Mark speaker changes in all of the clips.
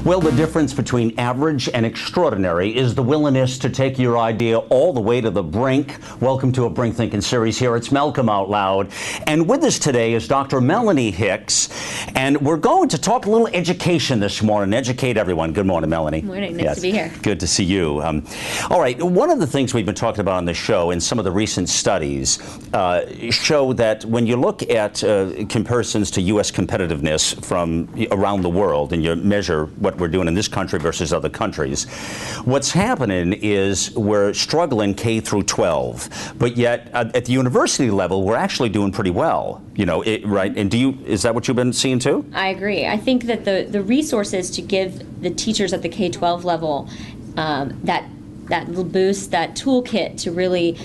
Speaker 1: Well, the difference between average and extraordinary is the willingness to take your idea all the way to the brink. Welcome to a Brink Thinking series here. It's Malcolm Out Loud. And with us today is Dr. Melanie Hicks. And we're going to talk a little education this morning, educate everyone. Good morning, Melanie.
Speaker 2: Good morning. Nice to be here.
Speaker 1: Good to see you. All right. One of the things we've been talking about on the show and some of the recent studies show that when you look at comparisons to U.S. competitiveness from around the world and you measure what we're doing in this country versus other countries, what's happening is we're struggling K through 12, but yet at the university level we're actually doing pretty well. You know, right? And is that what you've been seeing too?
Speaker 2: I agree. I think that the resources to give the teachers at the K-12 level that little boost, that toolkit to really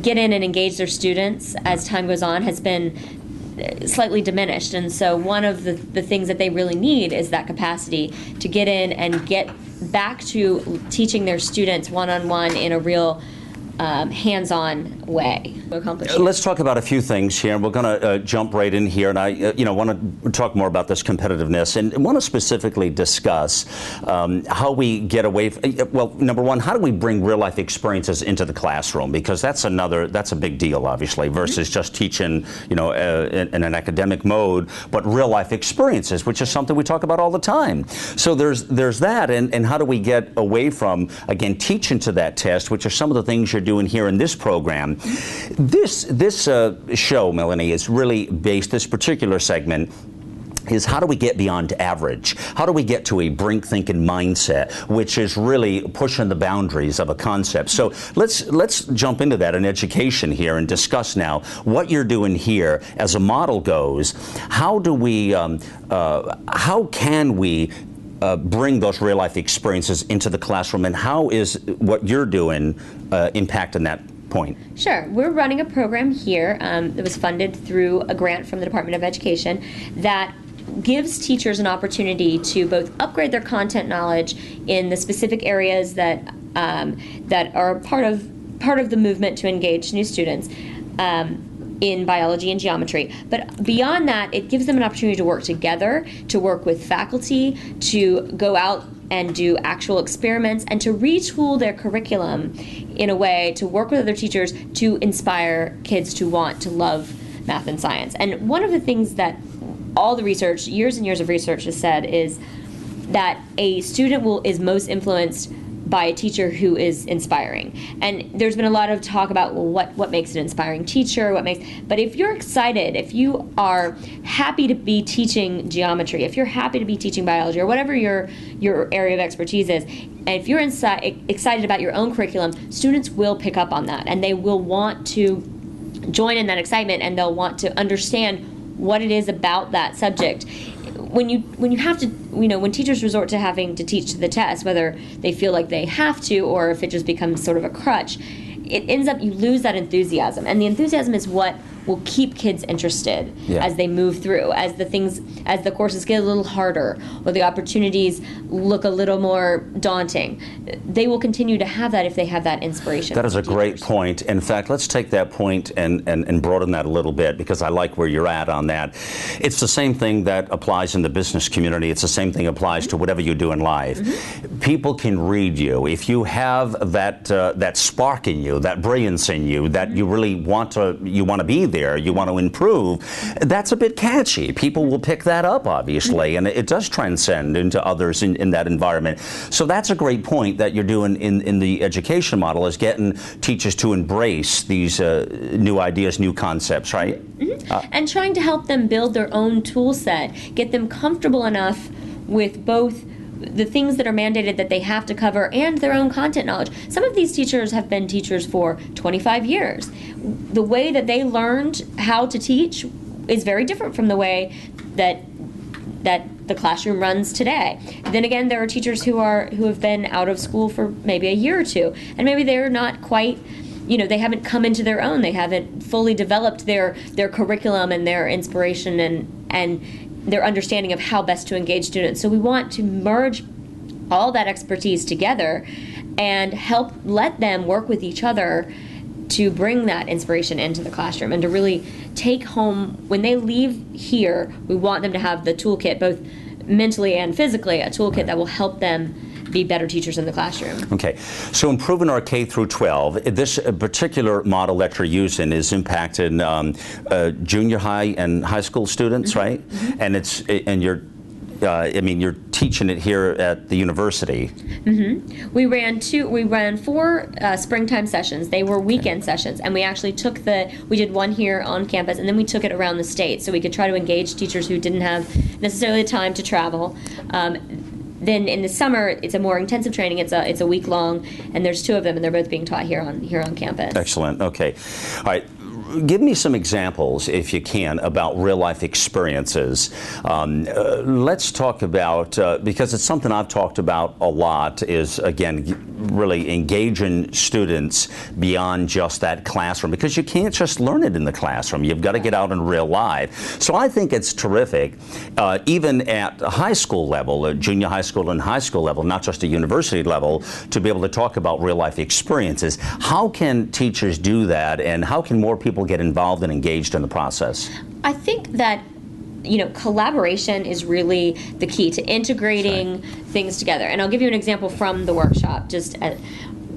Speaker 2: get in and engage their students as time goes on has been slightly diminished. And so one of the things that they really need is that capacity to get in and get back to teaching their students one-on-one in a real hands-on way to accomplish it.
Speaker 1: Let's talk about a few things here. We're going to jump right in here, and I want to talk more about this competitiveness and want to specifically discuss how we get away well, number one, how do we bring real-life experiences into the classroom? Because that's a big deal, obviously, versus just teaching, in an academic mode, but real-life experiences, which is something we talk about all the time. So there's that, and how do we get away from, again, teaching to that test, which are some of the things you're doing here in this program. This show, Melanie, is really based, this particular segment is how do we get beyond average? How do we get to a Brink thinking mindset, which is really pushing the boundaries of a concept? So let's jump into that in education here and discuss now what you're doing here as a model goes. How do we, how can we bring those real life experiences into the classroom, and how is what you're doing impacting that point?
Speaker 2: Sure. We're running a program here that was funded through a grant from the Department of Education that gives teachers an opportunity to both upgrade their content knowledge in the specific areas that that are part of the movement to engage new students in biology and geometry. But beyond that, it gives them an opportunity to work together, to work with faculty, to go out and do actual experiments, and to retool their curriculum in a way to work with other teachers to inspire kids to want to love math and science. And one of the things that all the research, years and years of research, has said is that a student is most influenced by a teacher who is inspiring. And there's been a lot of talk about, well, what makes an inspiring teacher, but if you're excited, if you are happy to be teaching geometry, if you're happy to be teaching biology, or whatever your area of expertise is, and if you're excited about your own curriculum, students will pick up on that, and they will want to join in that excitement, and they'll want to understand what it is about that subject. When you have to, when teachers resort to having to teach to the test, whether they feel like they have to or if it just becomes sort of a crutch, it ends up you lose that enthusiasm. And the enthusiasm is what will keep kids interested as they move through, as the courses get a little harder or the opportunities look a little more daunting. They will continue to have that if they have that inspiration.
Speaker 1: That is a great point. In fact, let's take that point and broaden that a little bit, because I like where you're at on that. It's the same thing that applies in the business community. It's the same thing applies to whatever you do in life. People can read you. If you have that spark in you, that brilliance in you, that you really want to be there, you want to improve, that's a bit catchy. People will pick that up, obviously, and it does transcend into others in that environment. So that's a great point that you're doing in the education model, is getting teachers to embrace these new ideas, new concepts, right?
Speaker 2: And trying to help them build their own tool set, get them comfortable enough with both the things that are mandated that they have to cover and their own content knowledge. Some of these teachers have been teachers for 25 years. The way that they learned how to teach is very different from the way that the classroom runs today. Then again, there are teachers who have been out of school for maybe a year or two, and maybe they're not quite, they haven't come into their own. They haven't fully developed their curriculum and their inspiration and their understanding of how best to engage students. So we want to merge all that expertise together and let them work with each other to bring that inspiration into the classroom and to really take home, when they leave here, we want them to have the toolkit, both mentally and physically, a toolkit that will help them be better teachers in the classroom.
Speaker 1: Okay, so improving our K through 12, this particular model that you're using is impacting junior high and high school students, right? And you're teaching it here at the university.
Speaker 2: We ran 4 springtime sessions. They were weekend sessions, and we actually we did one here on campus, and then we took it around the state so we could try to engage teachers who didn't have necessarily the time to travel. Then in the summer, it's a more intensive training. It's a week long, and there's 2 of them, and they're both being taught here on campus.
Speaker 1: Excellent. Okay. All right. Give me some examples, if you can, about real-life experiences. Let's talk about, because it's something I've talked about a lot, is, again, really engaging students beyond just that classroom, because you can't just learn it in the classroom. You've got to get out in real life. So I think it's terrific, even at high school level, junior high school and high school level, not just a university level, to be able to talk about real-life experiences. How can teachers do that, and how can more people get involved and engaged in the process?
Speaker 2: I think that collaboration is really the key to integrating things together. And I'll give you an example from the workshop.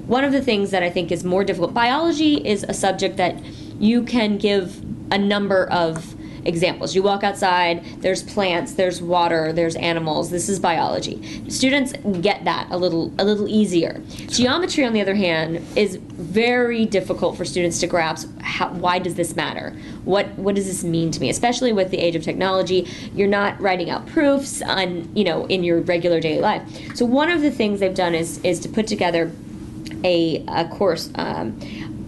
Speaker 2: One of the things that I think is more difficult, biology is a subject that you can give a number of examples. You walk outside, there's plants, there's water, there's animals. This is biology. Students get that a little easier. Geometry, on the other hand, is very difficult for students to grasp. Why does this matter? What does this mean to me? Especially with the age of technology, you're not writing out proofs in your regular daily life. So one of the things they've done is to put together a course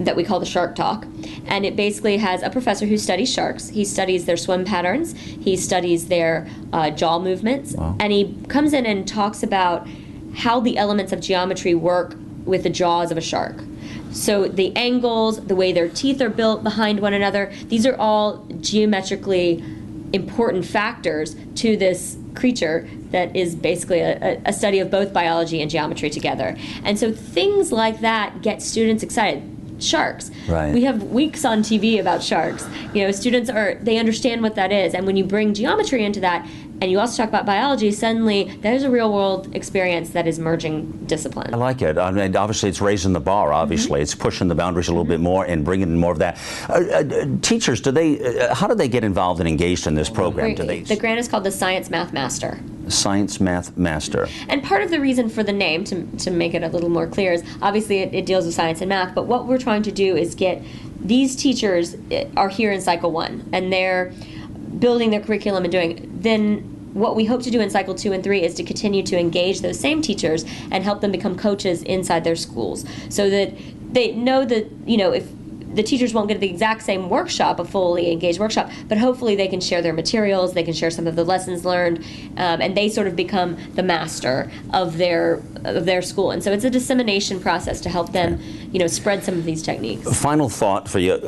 Speaker 2: that we call the Shark Talk. And it basically has a professor who studies sharks. He studies their swim patterns. He studies their jaw movements. Wow. And he comes in and talks about how the elements of geometry work with the jaws of a shark. So the angles, the way their teeth are built behind one another, these are all geometrically important factors to this creature that is basically a study of both biology and geometry together. And so things like that get students excited. Sharks. Right. We have weeks on TV about sharks. Students they understand what that is, and when you bring geometry into that, and you also talk about biology, suddenly there's a real world experience that is merging discipline.
Speaker 1: I like it. I mean, obviously it's raising the bar, obviously. It's pushing the boundaries a little bit more and bringing in more of that. Teachers, how do they get involved and engaged in this program?
Speaker 2: The grant is called the Science Math Master.
Speaker 1: Science Math Master.
Speaker 2: And part of the reason for the name, to make it a little more clear, is obviously it deals with science and math, but what we're trying to do is get these teachers are here in cycle 1, and they're building their curriculum and doing. Then what we hope to do in cycle 2 and 3 is to continue to engage those same teachers and help them become coaches inside their schools, so that they know that if the teachers won't get the exact same workshop, a fully engaged workshop, but hopefully they can share their materials, they can share some of the lessons learned, and they sort of become the master of their school. And so it's a dissemination process to help them, spread some of these techniques.
Speaker 1: Final thought for you.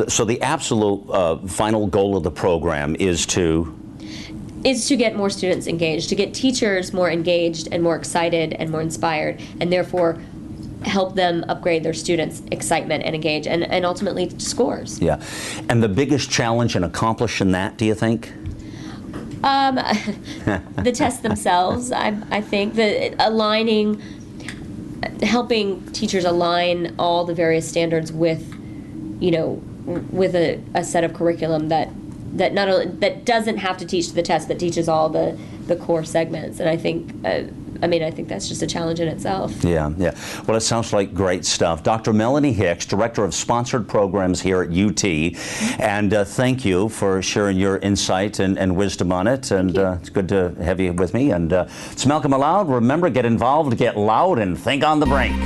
Speaker 1: So the absolute final goal of the program is to
Speaker 2: get more students engaged, to get teachers more engaged and more excited and more inspired, and therefore help them upgrade their students' excitement and engage, and ultimately scores.
Speaker 1: Yeah. And the biggest challenge in accomplishing that, do you think?
Speaker 2: The tests themselves, I think. Helping teachers align all the various standards with a set of curriculum that doesn't have to teach the test, but teaches all the core segments. And I think I think that's just a challenge in itself.
Speaker 1: Yeah. Well, it sounds like great stuff. Dr. Melanie Hicks, Director of Sponsored Programs here at UT, and thank you for sharing your insight and wisdom on it. And it's good to have you with me. And it's Malcolm Aloud. Remember, get involved, get loud, and think on the brink.